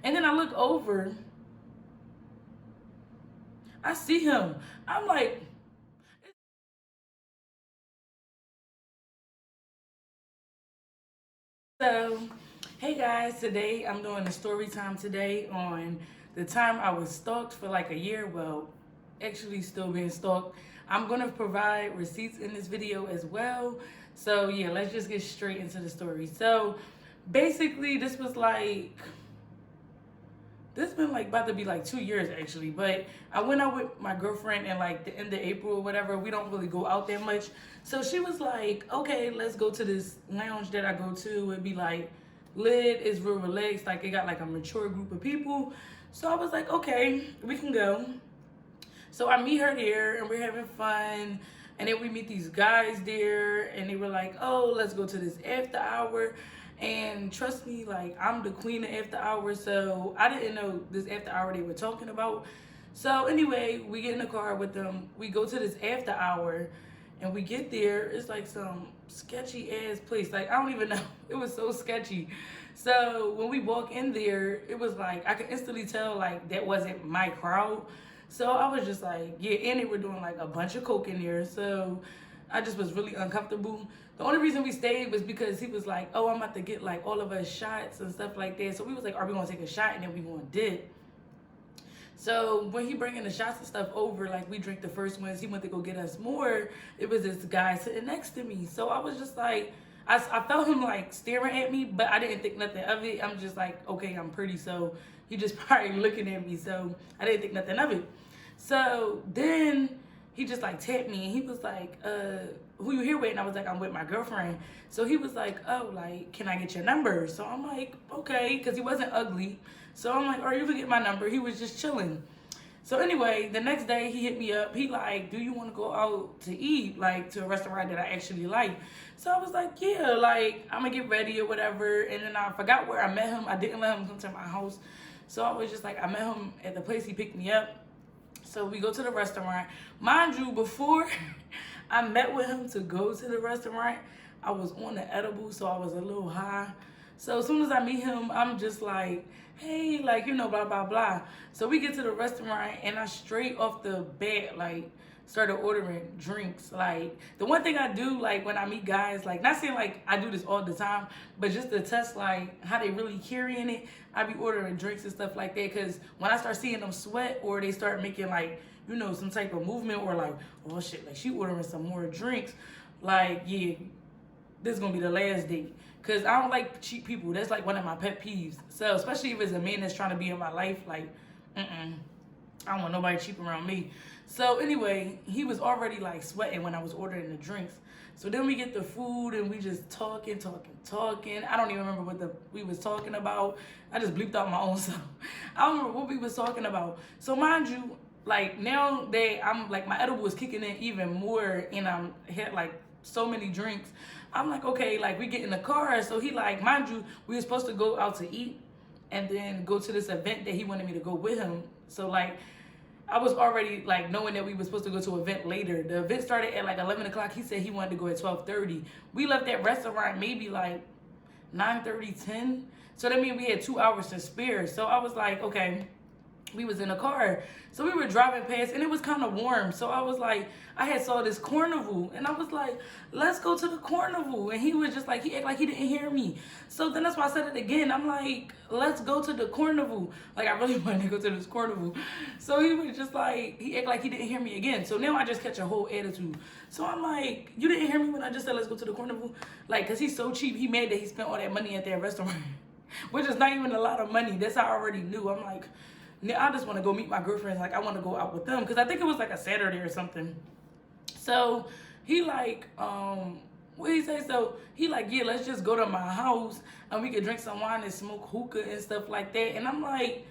And then I look over, I see him. I'm like, so, hey guys, today I'm doing a story time today on the time I was stalked for like a year. Well, actually still being stalked. I'm gonna provide receipts in this video as well. So yeah, let's just get straight into the story. So basically this been like about to be like 2 years actually, but I went out with my girlfriend in like the end of April or whatever. We don't really go out that much. So she was like, okay, let's go to this lounge that I go to. It'd be like lit, it's real relaxed, like it got like a mature group of people. So I was like, okay, we can go. So I meet her there and we're having fun. And then we meet these guys there and they were like, oh, let's go to this after hour. And trust me, like I'm the queen of after hours, so I didn't know this after hour they were talking about. So anyway, we get in the car with them. We go to this after hour and we get there. It's like some sketchy ass place. Like I don't even know. It was so sketchy. So when we walk in there, it was like I could instantly tell like that wasn't my crowd. So I was just like, yeah, and they were doing like a bunch of coke in there. So I just was really uncomfortable. The only reason we stayed was because he was like, oh, I'm about to get like all of us shots and stuff like that. So we was like, are we gonna take a shot and then we gonna dip? So when he bringing the shots and stuff over, like we drink the first ones, he went to go get us more. It was this guy sitting next to me. So I was just like, I felt him like staring at me, but I didn't think nothing of it. I'm just like, okay, I'm pretty. So he just probably looking at me. So I didn't think nothing of it. So then he just like tapped me and he was like, who you here with? And I was like, I'm with my girlfriend. So he was like, oh, like, can I get your number? So I'm like, okay, because he wasn't ugly. So I'm like, all right, you can get my number. He was just chilling. So anyway, the next day he hit me up. He like, do you want to go out to eat, like to a restaurant that I actually like? So I was like, yeah, like I'm gonna get ready or whatever. And then I forgot where I met him. I didn't let him come to my house. So I was just like, I met him at the place. He picked me up. So we go to the restaurant. Mind you, before I met with him to go to the restaurant, I was on the edible, so I was a little high. So as soon as I meet him, I'm just like, hey, like, you know, blah, blah, blah. So we get to the restaurant and I straight off the bat, like, started ordering drinks. Like, the one thing I do, like, when I meet guys, like, not saying, like, I do this all the time, but just to test, like, how they really carrying it, I be ordering drinks and stuff like that. Because when I start seeing them sweat or they start making, like, you know, some type of movement or, like, oh, shit, like, she ordering some more drinks, like, yeah, this is going to be the last date. Because I don't like cheap people. That's, like, one of my pet peeves. So, especially if it's a man that's trying to be in my life, like, I don't want nobody cheap around me. So anyway, he was already like sweating when I was ordering the drinks. So then we get the food and we just talking. I don't even remember what we was talking about. I just bleeped out my own self. I don't remember what we was talking about. So mind you, like now that I'm like my edible is kicking in even more and I'm had like so many drinks. I'm like, okay, like we get in the car. So he like, mind you, we were supposed to go out to eat and then go to this event that he wanted me to go with him. So like I was already like knowing that we were supposed to go to an event later. The event started at like 11 o'clock. He said he wanted to go at 12:30. We left that restaurant maybe like 9:30, 10. So that means we had 2 hours to spare. So I was like, okay. We was in a car. So we were driving past and it was kind of warm. So I was like, I had saw this carnival and I was like, let's go to the carnival. And he was just like, he acted like he didn't hear me. So then that's why I said it again. I'm like, let's go to the carnival. Like I really wanted to go to this carnival. So he was just like, he acted like he didn't hear me again. So now I just catch a whole attitude. So I'm like, you didn't hear me when I just said, let's go to the carnival? Like, cause he's so cheap. He mad that he spent all that money at that restaurant, which is not even a lot of money. That's how I already knew. I'm like, I just want to go meet my girlfriends. Like, I want to go out with them. Because I think it was like a Saturday or something. So, he like, what did he say? So, he like, yeah, let's just go to my house. And we could drink some wine and smoke hookah and stuff like that. And I'm like,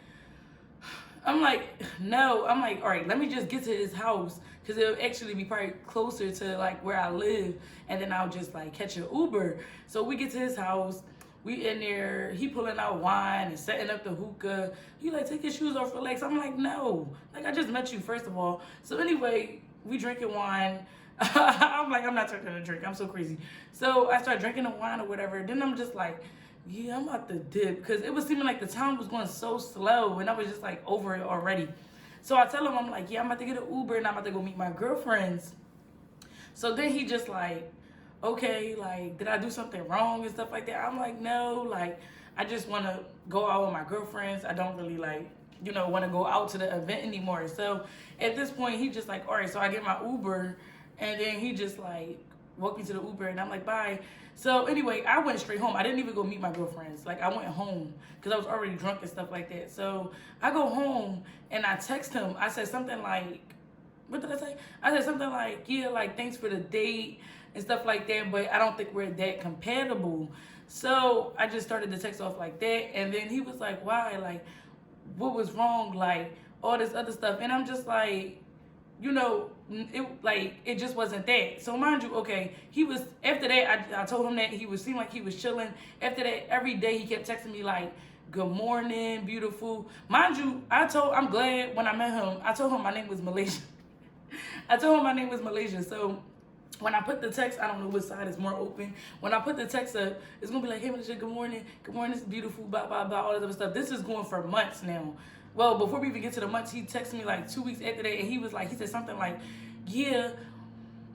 no. I'm like, all right, let me just get to his house. Because it'll actually be probably closer to, like, where I live. And then I'll just, like, catch an Uber. So, we get to his house. We in there, he pulling out wine and setting up the hookah. He like, take your shoes off, relax. I'm like, no. Like, I just met you, first of all. So anyway, we drinking wine. I'm like, I'm not taking a drink. I'm so crazy. So I start drinking the wine or whatever. Then I'm just like, yeah, I'm about to dip. Because it was seeming like the time was going so slow and I was just like over it already. So I tell him, I'm like, yeah, I'm about to get an Uber and I'm about to go meet my girlfriends. So then he just like, okay, like, did I do something wrong and stuff like that? I'm like, no, like, I just want to go out with my girlfriends. I don't really like, want to go out to the event anymore. So at this point, he just like, all right, so I get my Uber and then he just like walked me to the Uber and I'm like, bye. So anyway, I went straight home. I didn't even go meet my girlfriends. Like, I went home because I was already drunk and stuff like that. So I go home and I text him. I said something like, what did I say? I said something like, yeah, like, thanks for the date and stuff like that, but I don't think we're that compatible. So I just started to text off like that. And then he was like, why? Like, what was wrong? Like, all this other stuff. And I'm just like, it just wasn't that. So mind you, okay, he was, after that, I told him that seemed like he was chilling. After that, every day he kept texting me like, good morning, beautiful. Mind you, I'm glad when I met him, I told him my name was Malaysia. I told him my name was Malaysia. So when I put the text, I don't know which side is more open. When I put the text up, it's going to be like, hey, Malaysia, good morning, it's beautiful, blah, blah, blah, all this other stuff. This is going for months now. Well, before we even get to the months, he texted me like 2 weeks after that, and he said something like, yeah,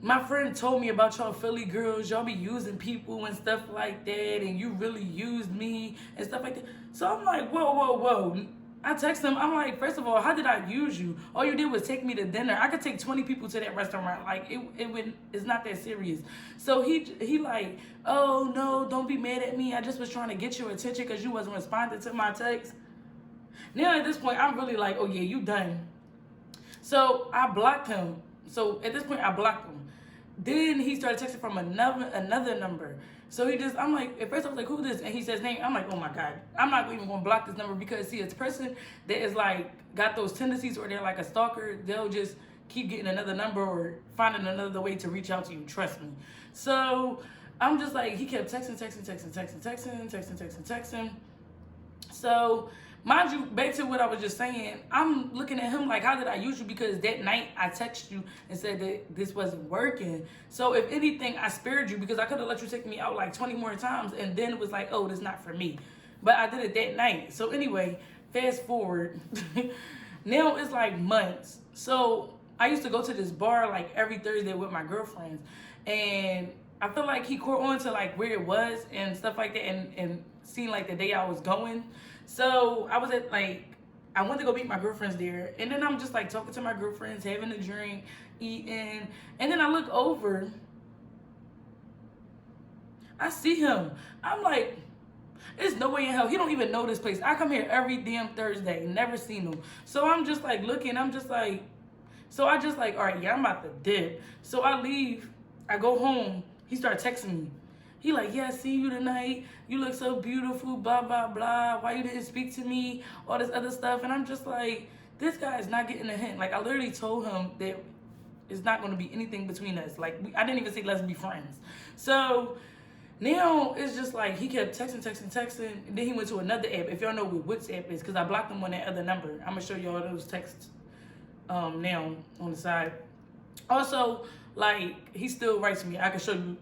my friend told me about y'all Philly girls. Y'all be using people and stuff like that, and you really used me and stuff like that. So I'm like, whoa. I text him. I'm like, first of all, how did I use you? All you did was take me to dinner. I could take 20 people to that restaurant. Like, it's not that serious. So he like, oh, no, don't be mad at me. I just was trying to get your attention because you wasn't responding to my text. Now at this point, I'm really like, oh, yeah, you done. So I blocked him. So at this point, I blocked him. Then he started texting from another number. So I'm like, at first I was like, who this? And he says name. I'm like, oh my God, I'm not even gonna block this number because see, it's a person that is like, got those tendencies or they're like a stalker. They'll just keep getting another number or finding another way to reach out to you, trust me. So I'm just like, he kept texting. So mind you, back to what I was just saying, I'm looking at him like, how did I use you? Because that night I texted you and said that this wasn't working. So if anything, I spared you because I could have let you take me out like 20 more times and then it was like, oh, this not for me. But I did it that night. So anyway, fast forward. Now it's like months. So I used to go to this bar like every Thursday with my girlfriends. And I feel like he caught on to like where it was and stuff like that and seen like the day I was going. So I was I went to go meet my girlfriends there. And then I'm just like talking to my girlfriends, having a drink, eating. And then I look over. I see him. I'm like, there's no way in hell. He don't even know this place. I come here every damn Thursday. Never seen him. So I'm just like looking. I'm just like, so I just like, all right, yeah, I'm about to dip. So I leave. I go home. He started texting me. He like, yeah, I see you tonight. You look so beautiful, blah, blah, blah. Why you didn't speak to me? All this other stuff. And I'm just like, this guy is not getting a hint. Like, I literally told him that it's not going to be anything between us. Like, I didn't even say let's be friends. So now it's just like he kept texting. And then he went to another app. If y'all know what WhatsApp is, because I blocked him on that other number. I'm going to show y'all those texts now on the side. Also, like, he still writes me. I can show you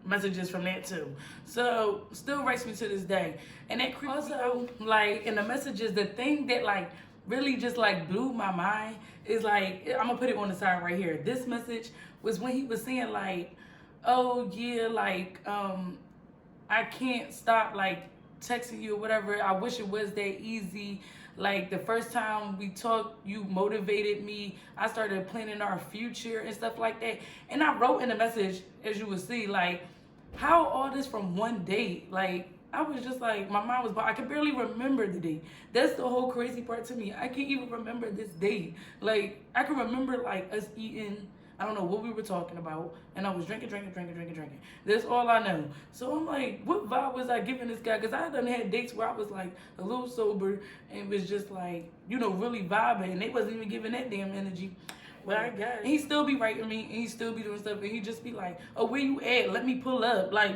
messages from that too. So still writes me to this day. And that also, like, in the messages, the thing that like really just like blew my mind is like, I'm gonna put it on the side right here. This message was when he was saying like, oh yeah, like I can't stop like texting you or whatever. I wish it was that easy. Like, the first time we talked, you motivated me. I started planning our future and stuff like that. And I wrote in the message, as you will see, like, how all this from one date? Like, I was just like, my mind was, I can barely remember the date. That's the whole crazy part to me. I can't even remember this date. Like, I can remember, like, us eating. I don't know what we were talking about. And I was drinking. That's all I know. So I'm like, what vibe was I giving this guy? Because I done had dates where I was like a little sober and was just like, really vibing. And they wasn't even giving that damn energy. But I guess. And he still be writing me and he still be doing stuff. And he just be like, oh, where you at? Let me pull up. Like,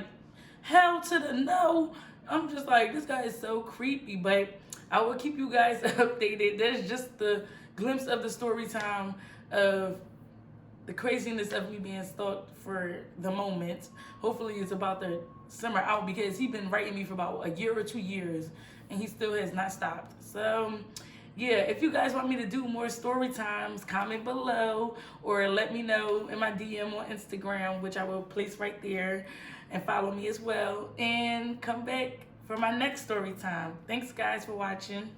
hell to the no. I'm just like, this guy is so creepy. But I will keep you guys updated. That's just the glimpse of the story time of the craziness of me being stalked for the moment. Hopefully it's about the summer out, because he's been writing me for about a year or 2 years and he still has not stopped. So yeah, if you guys want me to do more story times, comment below or let me know in my DM on Instagram, which I will place right there, and follow me as well, and come back for my next story time. Thanks guys for watching.